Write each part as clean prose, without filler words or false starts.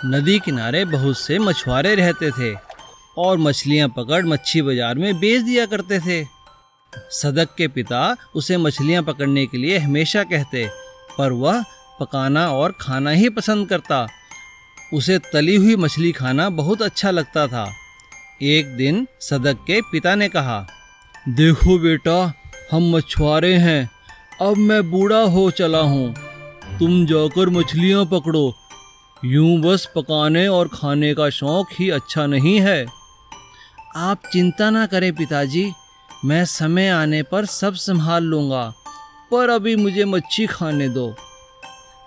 नदी किनारे बहुत से मछुआरे रहते थे और मछलियां पकड़ मच्छी बाजार में बेच दिया करते थे। सदक के पिता उसे मछलियां पकड़ने के लिए हमेशा कहते, पर वह पकाना और खाना ही पसंद करता। उसे तली हुई मछली खाना बहुत अच्छा लगता था। एक दिन सदक के पिता ने कहा, देखो बेटा, हम मछुआरे हैं, अब मैं बूढ़ा हो चला हूँ, तुम जाकर मछलियाँ पकड़ो। यूं बस पकाने और खाने का शौक ही अच्छा नहीं है। आप चिंता ना करें पिताजी, मैं समय आने पर सब संभाल लूँगा, पर अभी मुझे मच्छी खाने दो।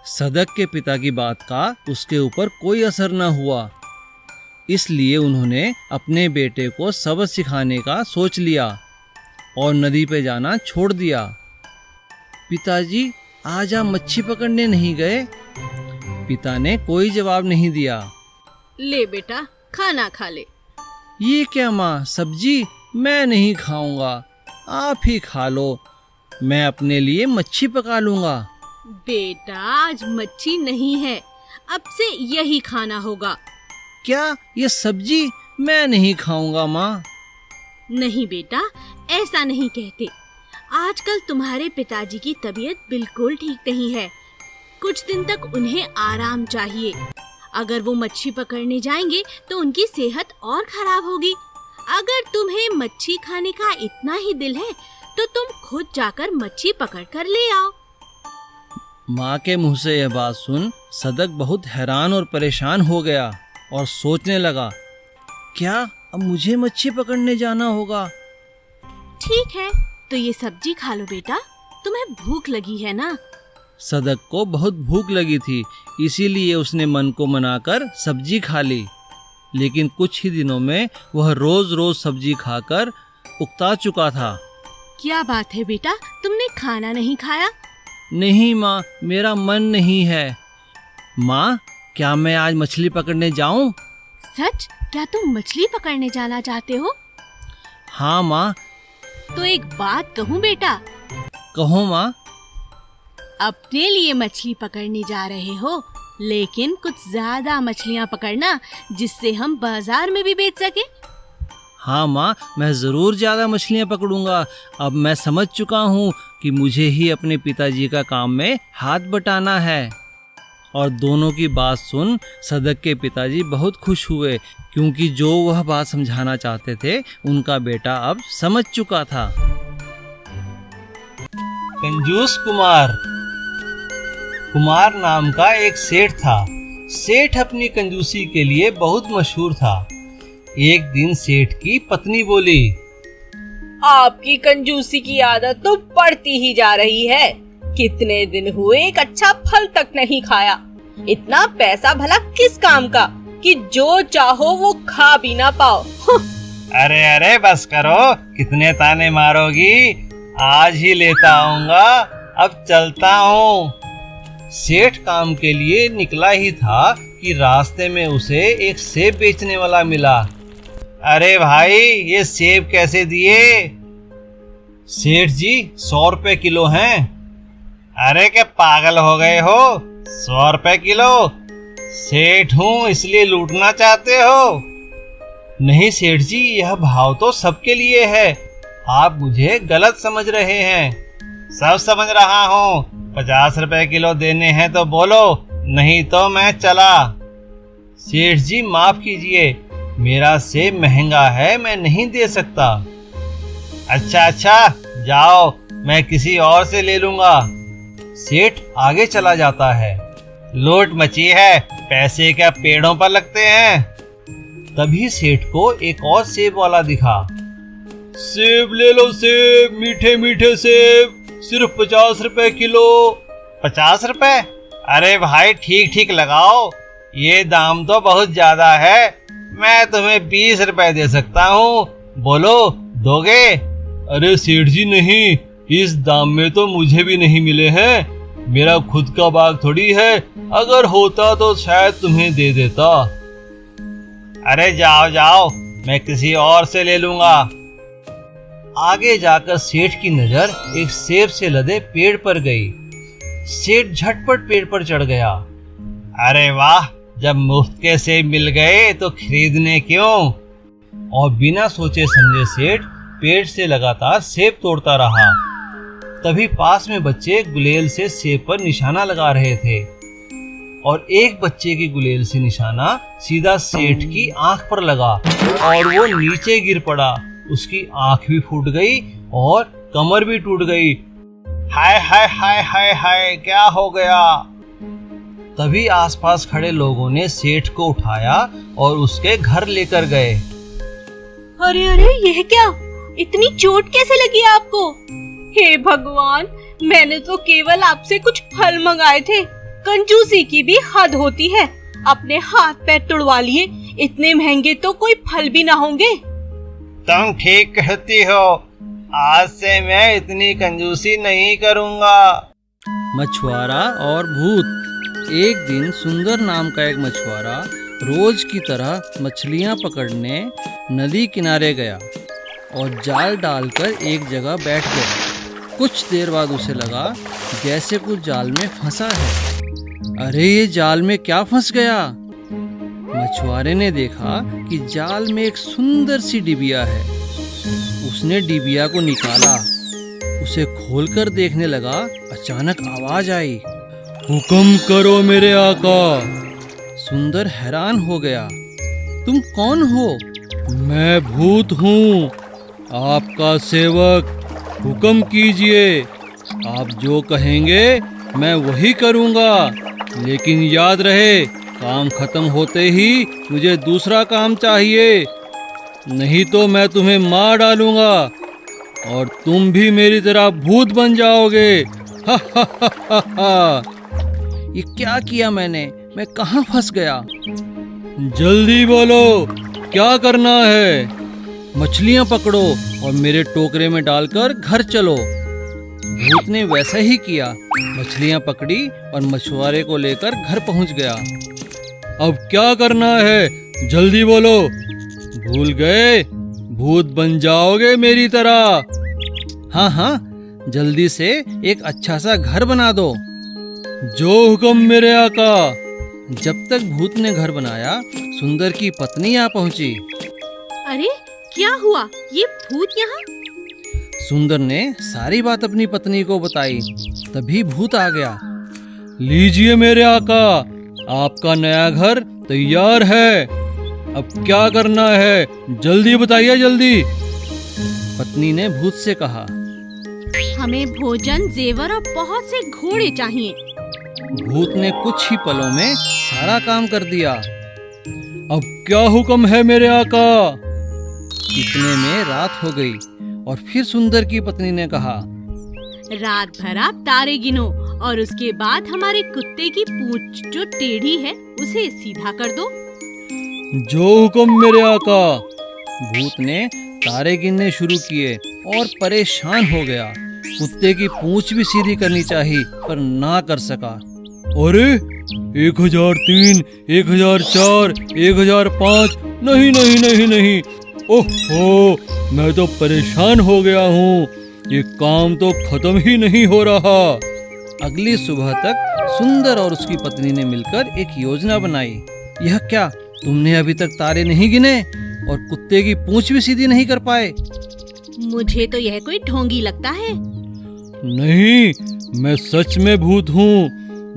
सदक के पिता की बात का उसके ऊपर कोई असर न हुआ, इसलिए उन्होंने अपने बेटे को सबक सिखाने का सोच लिया और नदी पे जाना छोड़ दिया। पिताजी, आज आप मच्छी पकड़ने नहीं गए? पिता ने कोई जवाब नहीं दिया। ले बेटा, खाना खा ले। ये क्या माँ, सब्जी? मैं नहीं खाऊंगा, आप ही खा लो, मैं अपने लिए मच्छी पका लूंगा। बेटा, आज मच्छी नहीं है, अब से यही खाना होगा। क्या ये सब्जी? मैं नहीं खाऊंगा माँ। नहीं बेटा, ऐसा नहीं कहते। आजकल तुम्हारे पिताजी की तबीयत बिल्कुल ठीक नहीं है, कुछ दिन तक उन्हें आराम चाहिए। अगर वो मच्छी पकड़ने जाएंगे तो उनकी सेहत और खराब होगी। अगर तुम्हें मच्छी खाने का इतना ही दिल है तो तुम खुद जाकर मच्छी पकड़ कर ले आओ। माँ के मुंह से यह बात सुन सदक बहुत हैरान और परेशान हो गया और सोचने लगा, क्या अब मुझे मच्छी पकड़ने जाना होगा? ठीक है, तो ये सब्जी खा लो बेटा, तुम्हें भूख लगी है ना? सदक को बहुत भूख लगी थी, इसीलिए उसने मन को मनाकर सब्जी खा ली। लेकिन कुछ ही दिनों में वह रोज रोज सब्जी खाकर उकता चुका था। क्या बात है बेटा, तुमने खाना नहीं खाया? नहीं माँ, मेरा मन नहीं है। माँ, क्या मैं आज मछली पकड़ने जाऊँ? सच? क्या तुम मछली पकड़ने जाना चाहते हो? हाँ माँ। तो एक बात कहूँ बेटा? कहो माँ। अपने लिए मछली पकड़ने जा रहे हो, लेकिन कुछ ज्यादा मछलियाँ पकड़ना, जिससे हम बाजार में भी बेच सके। हाँ माँ, मैं जरूर ज्यादा मछलियाँ पकड़ूंगा। अब मैं समझ चुका हूँ कि मुझे ही अपने पिताजी का काम में हाथ बटाना है। और दोनों की बात सुन सदक के पिताजी बहुत खुश हुए, क्योंकि जो वह बात समझाना चाहते थे उनका बेटा अब समझ चुका था। कंजूस कुमार। कुमार नाम का एक सेठ था। सेठ अपनी कंजूसी के लिए बहुत मशहूर था। एक दिन सेठ की पत्नी बोली, आपकी कंजूसी की आदत तो बढ़ती ही जा रही है। कितने दिन हुए एक अच्छा फल तक नहीं खाया। इतना पैसा भला किस काम का कि जो चाहो वो खा भी ना पाओ। अरे अरे बस करो, कितने ताने मारोगी? आज ही लेता आऊंगा, अब चलता हूँ। सेठ काम के लिए निकला ही था कि रास्ते में उसे एक सेब बेचने वाला मिला। अरे भाई, ये सेब कैसे दिए? सेठ जी, 100 रुपए किलो हैं। अरे क्या पागल हो गए हो? 100 रुपए किलो? सेठ हूँ इसलिए लूटना चाहते हो? नहीं सेठ जी, यह भाव तो सबके लिए है, आप मुझे गलत समझ रहे हैं। सब समझ रहा हूँ, 50 रुपए किलो देने हैं तो बोलो, नहीं तो मैं चला। सेठ जी माफ कीजिए, मेरा सेब महंगा है, मैं नहीं दे सकता। अच्छा, जाओ, मैं किसी और से ले लूंगा। सेठ आगे चला जाता है। लूट मची है, पैसे क्या पेड़ों पर लगते हैं? तभी सेठ को एक और सेब वाला दिखा। सेब ले लो, सेब, मीठे मीठे सेब, सिर्फ 50 रुपए किलो। 50 रुपए? अरे भाई ठीक ठीक लगाओ, ये दाम तो बहुत ज्यादा है, मैं तुम्हें 20 रुपए दे सकता हूँ, बोलो दोगे? अरे सेठ जी नहीं, इस दाम में तो मुझे भी नहीं मिले हैं, मेरा खुद का बाग थोड़ी है, अगर होता तो शायद तुम्हें दे देता। अरे जाओ जाओ, मैं किसी और से ले लूंगा। आगे जाकर सेठ की नजर एक सेब से लदे पेड़ पर गई। सेठ झटपट पेड़ पर चढ़ गया। अरे वाह, जब मुफ्त के सेब मिल गए तो खरीदने क्यों। और बिना सोचे समझे सेठ पेड़ से लगातार सेब तोड़ता रहा। तभी पास में बच्चे गुलेल से सेब पर निशाना लगा रहे थे और एक बच्चे की गुलेल से निशाना सीधा सेठ की आंख पर लगा और वो नीचे गिर पड़ा। उसकी आंख भी फूट गई और कमर भी टूट गई। हाय हाय हाय हाय हाय, क्या हो गया। तभी आसपास खड़े लोगों ने सेठ को उठाया और उसके घर लेकर गए। अरे अरे, यह क्या, इतनी चोट कैसे लगी आपको? हे भगवान, मैंने तो केवल आपसे कुछ फल मंगाए थे। कंजूसी की भी हद होती है। अपने हाथ पैर तुड़वा लिए, इतने महंगे तो कोई फल भी ना होंगे। तुम ठीक कहती हो, आज से मैं इतनी कंजूसी नहीं करूँगा। मछुआरा और भूत। एक दिन सुंदर नाम का एक मछुआरा रोज की तरह मछलियां पकड़ने नदी किनारे गया और जाल डालकर एक जगह बैठ गया। कुछ देर बाद उसे लगा जैसे कुछ जाल में फंसा है। अरे, ये जाल में क्या फंस गया। मछुआरे ने देखा कि जाल में एक सुंदर सी डिबिया है। उसने डिबिया को निकाला, उसे खोलकर देखने लगा। अचानक आवाज आई, हुक्म करो मेरे आका। सुंदर हैरान हो गया, तुम कौन हो? मैं भूत हूँ, आपका सेवक। हुक्म कीजिए, आप जो कहेंगे मैं वही करूँगा। लेकिन याद रहे, काम खत्म होते ही मुझे दूसरा काम चाहिए, नहीं तो मैं तुम्हें मार डालूंगा और तुम भी मेरी तरह भूत बन जाओगे। हा हा हा हा हा। ये क्या किया मैंने? मैं कहाँ फंस गया? जल्दी बोलो, क्या करना है? मछलियाँ पकड़ो और मेरे टोकरे में डालकर घर चलो। भूत ने वैसा ही किया, मछलियाँ पकड़ी और मछुआरे को लेकर घर पहुँच गया। अब क्या करना है, जल्दी बोलो। भूल गए, भूत बन जाओगे मेरी तरह। हाँ हाँ, जल्दी से एक अच्छा सा घर बना दो। जो हुक्म मेरे आका। जब तक भूत ने घर बनाया, सुंदर की पत्नी आ पहुंची। अरे, क्या हुआ? ये भूत यहाँ? सुंदर ने सारी बात अपनी पत्नी को बताई। तभी भूत आ गया। लीजिए मेरे आका, आपका नया घर तैयार है। अब क्या करना है, जल्दी बताइए, जल्दी। पत्नी ने भूत से कहा, हमें भोजन, जेवर और बहुत से घोड़े चाहिए। भूत ने कुछ ही पलों में सारा काम कर दिया। अब क्या हुक्म है मेरे आका। इतने में रात हो गई और फिर सुंदर की पत्नी ने कहा, रात भर आप तारे गिनो और उसके बाद हमारे कुत्ते की पूंछ जो टेढ़ी है उसे सीधा कर दो। जो हुक्म मेरे आका। भूत ने तारे गिनने शुरू किए और परेशान हो गया। कुत्ते की पूंछ भी सीधी करनी चाहिए पर ना कर सका। अरे, 1003, 1004, 1005, नहीं नहीं नहीं नहीं। ओहो, मैं तो परेशान हो गया हूँ, ये काम तो खत्म ही नहीं हो रहा। अगली सुबह तक सुंदर और उसकी पत्नी ने मिलकर एक योजना बनाई। यह क्या, तुमने अभी तक तारे नहीं गिने और कुत्ते की पूंछ भी सीधी नहीं कर पाए? मुझे तो यह कोई ढोंगी लगता है। नहीं, मैं सच में भूत हूँ,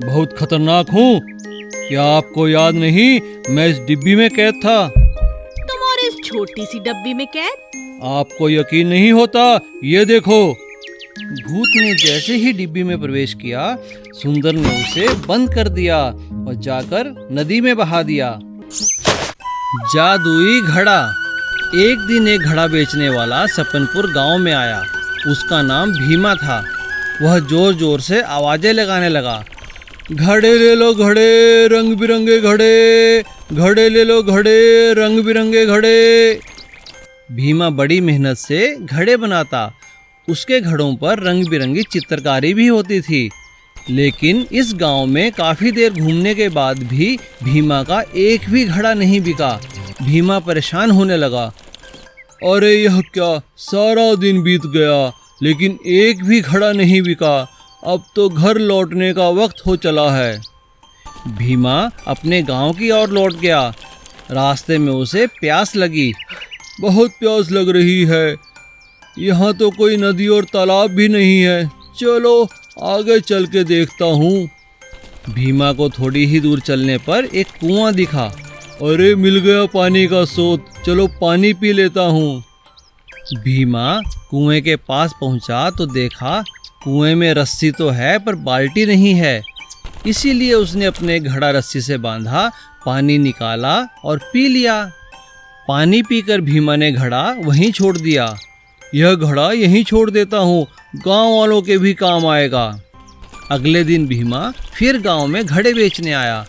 बहुत खतरनाक हूँ। क्या आपको याद नहीं, मैं इस डिब्बी में कैद था। तुम और इस छोटी सी डब्बी में कैद? आपको यकीन नहीं होता, ये देखो। भूत ने जैसे ही डिब्बी में प्रवेश किया, सुंदर ने उसे बंद कर दिया और जाकर नदी में बहा दिया। जादुई घड़ा। एक दिन एक घड़ा बेचने वाला सपनपुर गांव में आया। उसका नाम भीमा था। वह जोर जोर से आवाजें लगाने लगा, घड़े ले लो घड़े, रंग बिरंगे घड़े, घड़े ले लो घड़े, रंग बिरंगे घड़े। भीमा बड़ी मेहनत से घड़े बनाता। उसके घड़ों पर रंग बिरंगी चित्रकारी भी होती थी। लेकिन इस गांव में काफी देर घूमने के बाद भी भीमा का एक भी घड़ा नहीं बिका। भीमा परेशान होने लगा। अरे यह क्या, सारा दिन बीत गया लेकिन एक भी घड़ा नहीं बिका। अब तो घर लौटने का वक्त हो चला है। भीमा अपने गांव की ओर लौट गया। रास्ते में उसे प्यास लगी। बहुत प्यास लग रही है। यहाँ तो कोई नदी और तालाब भी नहीं है। चलो आगे चल के देखता हूँ। भीमा को थोड़ी ही दूर चलने पर एक कुआं दिखा। अरे मिल गया पानी का स्रोत, चलो पानी पी लेता हूँ। भीमा कुएं के पास पहुंचा तो देखा कुएं में रस्सी तो है पर बाल्टी नहीं है। इसीलिए उसने अपने घड़ा रस्सी से बांधा, पानी निकाला और पी लिया। पानी पीकर भीमा ने घड़ा वहीं छोड़ दिया। यह घड़ा यहीं छोड़ देता हूँ, गांव वालों के भी काम आएगा। अगले दिन भीमा फिर गांव में घड़े बेचने आया।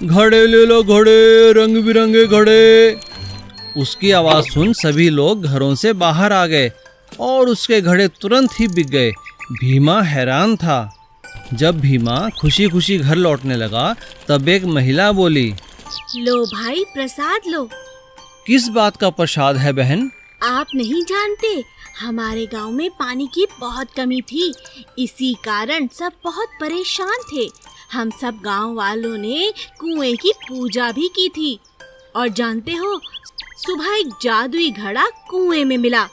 घड़े ले लो घड़े, रंग बिरंगे घड़े। उसकी आवाज़ सुन सभी लोग घरों से बाहर आ गए और उसके घड़े तुरंत ही बिक गए। भीमा हैरान था। जब भीमा खुशी खुशी घर लौटने लगा तब एक महिला बोली, लो भाई प्रसाद लो। किस बात का प्रसाद है बहन? आप नहीं जानते, हमारे गांव में पानी की बहुत कमी थी। इसी कारण सब बहुत परेशान थे। हम सब गांव वालों ने कुएं की पूजा भी की थी। और जानते हो, सुबह एक जादुई घड़ा कुएं में मिला।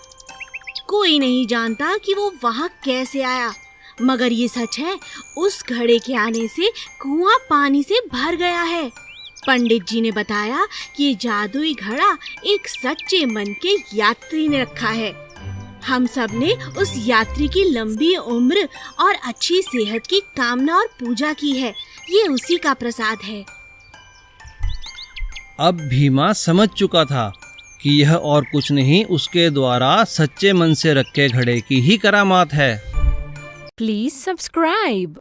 कोई नहीं जानता कि वो वहां कैसे आया, मगर ये सच है, उस घड़े के आने से कुआं पानी से भर गया है। पंडित जी ने बताया कि ये जादुई घड़ा एक सच्चे मन के यात्री ने रखा है। हम सब ने उस यात्री की लंबी उम्र और अच्छी सेहत की कामना और पूजा की है। ये उसी का प्रसाद है। अब भीमा समझ चुका था कि यह और कुछ नहीं, उसके द्वारा सच्चे मन से रखे घड़े की ही करामात है। Please subscribe.